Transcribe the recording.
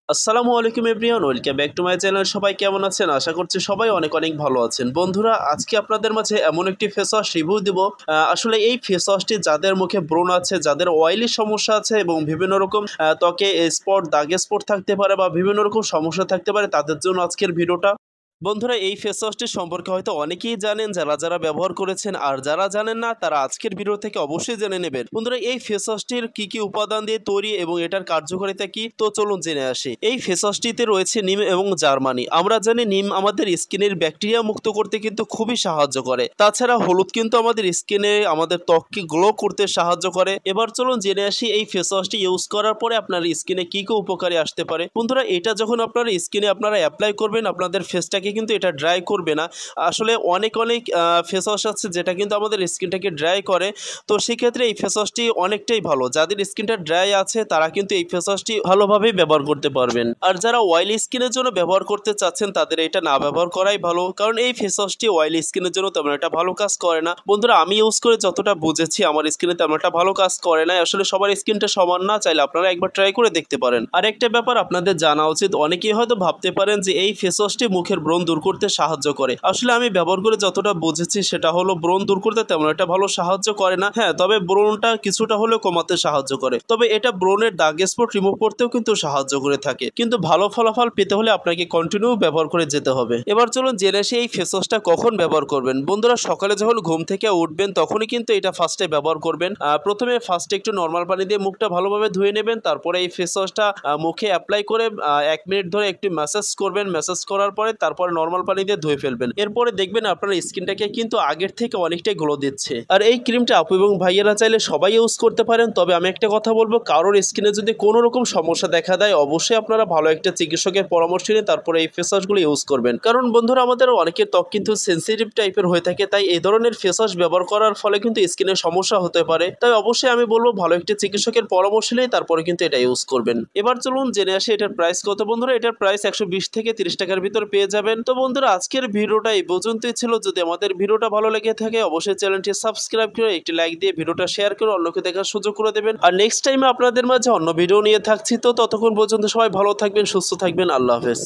আসসালামু আলাইকুম everyone, welcome back to my channel. সবাই কেমন আছেন? আশা করছি সবাই অনেক অনেক ভালো আছেন। বন্ধুরা, আজকে আপনাদের মাঝে এমন একটি ফেস ওয়াশ রিভিউ দিব। আসলে এই ফেস ওয়াশটি যাদের মুখে ব্রণ আছে, যাদের অয়েলি সমস্যা আছে এবং বিভিন্ন রকম ত্বকে স্পট, দাগ স্পট থাকতে পারে বা বিভিন্ন রকম সমস্যা থাকতে পারে, তাদের জন্য আজকের ভিডিওটা। বন্ধুরা, এই ফেস ওয়াশটি সম্পর্কে হয়তো অনেকেই জানেন, যারা ব্যবহার করেছেন, আর যারা জানেন না তারা আজকের ভিডিও থেকে অবশ্যই জেনে নেবেন। বন্ধুরা, এই ফেস ওয়াশটির কি কি উপাদান দিয়ে তৈরি এবং এটার কার্যকারিতা কি, তো চলুন জেনে আসি। এই ফেস ওয়াশটিতে রয়েছে নিম এবং জার্মানি। আমরা জানি নিম আমাদের স্কিনের ব্যাকটেরিয়া মুক্ত করতে কিন্তু খুবই সাহায্য করে। তাছাড়া হলুদ কিন্তু আমাদের স্কিনে, আমাদের ত্বককে গ্লো করতে সাহায্য করে। এবার চলুন জেনে আসি এই ফেস ওয়াশটি ইউজ করার পরে আপনার স্কিনে কি কি উপকারী আসতে পারে। বন্ধুরা, এটা যখন আপনার স্কিনে আপনারা অ্যাপ্লাই করবেন, আপনাদের ফেসটাকে কিন্তু এটা ড্রাই করবে না। আসলে অনেক ফেস ওয়াশ আছে যেটা কিন্তু আমাদের স্কিনটাকে ড্রাই করে। তো সেক্ষেত্রে এই ফেস ওয়াশটি অনেকটাই ভালো। যাদের স্কিনটা ড্রাই আছে তারা কিন্তু এই ফেস ওয়াশটি ভালোভাবেই ব্যবহার করতে পারবেন। আর যারা অয়েলি স্কিনের জন্য ব্যবহার করতে চাচ্ছেন তাদের এটা না ব্যবহার করাই ভালো, কারণ এই ফেস ওয়াশটি অয়েলি স্কিনের জন্য তেমন একটা ভালো কাজ করে না। বন্ধুরা, আমি ইউজ করে যতটা বুঝেছি আমার স্কিনে তেমন একটা ভালো কাজ করে না। আসলে সবার স্কিনটা সমান না, চাইলে আপনারা একবার ট্রাই করে দেখতে পারেন। আর একটা ব্যাপার আপনাদের জানা উচিত, অনেকেই হয়তো ভাবতে পারেন যে এই ফেস ওয়াশটি মুখের ব্রণ দূর করতে সাহায্য করে। আসলে আমি ব্যবহার করে যতটা বুঝেছি সেটা হলো, ব্রণ দূর করতে তেমন একটা ভালো সাহায্য করে না। হ্যাঁ, তবে ব্রণটা কিছুটা হলেও কমাতে সাহায্য করে। তবে এটা ব্রণের দাগ স্পট রিমুভ করতেও কিন্তু সাহায্য করে থাকে। কিন্তু ভালো ফলাফল পেতে হলে আপনাকে কন্টিনিউ ব্যবহার করে যেতে হবে। এবার চলুন জেনে আসি এই ফেস ওয়াশটা কখন ব্যবহার করবেন। বন্ধুরা, সকালে যখন ঘুম থেকে উঠবেন তখনই কিন্তু এটা ফার্স্টে ব্যবহার করবেন। প্রথমে ফার্স্টে একটু নর্মাল পানি দিয়ে মুখটা ভালোভাবে ধুয়ে নেবেন। তারপরে এই ফেস ওয়াশটা মুখে অ্যাপ্লাই করে 1 মিনিট ধরে একটু ম্যাসাজ করবেন। ম্যাসাজ করার পরে তারপরে নর্মাল পানি দিয়ে ধুয়ে ফেলবেন। এরপরে দেখবেন আপনার স্কিনটাকে কিন্তু আগের থেকে অনেকটাই গ্লো দিচ্ছে। আর এই ক্রিমটা আপু এবং ভাইয়েরা চাইলে সবাই ইউজ করতে পারেন। তবে আমি একটা কথা বলবো, কারোর স্কিনে যদি কোনো রকম সমস্যা দেখা দেয় অবশ্যই আপনারা ভালো একটা চিকিৎসকের পরামর্শ নিয়ে তারপরে এই ফেস ওয়াশগুলো ইউজ করবেন। কারণ বন্ধুরা, আমাদের অনেকের ত্বক কিন্তু সেনসিটিভ টাইপের হয়ে থাকে, তাই এই ধরনের ফেস ওয়াশ ব্যবহার করার ফলে কিন্তু স্কিনের সমস্যা হতে পারে। তাই অবশ্যই আমি বলবো ভালো একটা চিকিৎসকের পরামর্শ নিয়ে তারপরে কিন্তু এটা ইউজ করবেন। এবার চলুন জেনে আসি এটার প্রাইস কত। বন্ধুরা, এটার প্রাইস 120 থেকে 30 টাকার ভিতর পেয়ে যাবেন। তো বন্ধুরা, আজকের ভিডিওটা এই পর্যন্তই ছিল। যদি আমাদের ভিডিওটা ভালো লেগে থাকে অবশ্যই চ্যানেলটি সাবস্ক্রাইব করে একটি লাইক দিয়ে ভিডিওটা শেয়ার করে অন্যকে দেখার সুযোগ করে দেবেন। আর নেক্সট টাইমে আপনাদের মাঝে অন্য ভিডিও নিয়ে থাকছি। তো ততক্ষণ পর্যন্ত সবাই ভালো থাকবেন, সুস্থ থাকবেন। আল্লাহ হাফেজ।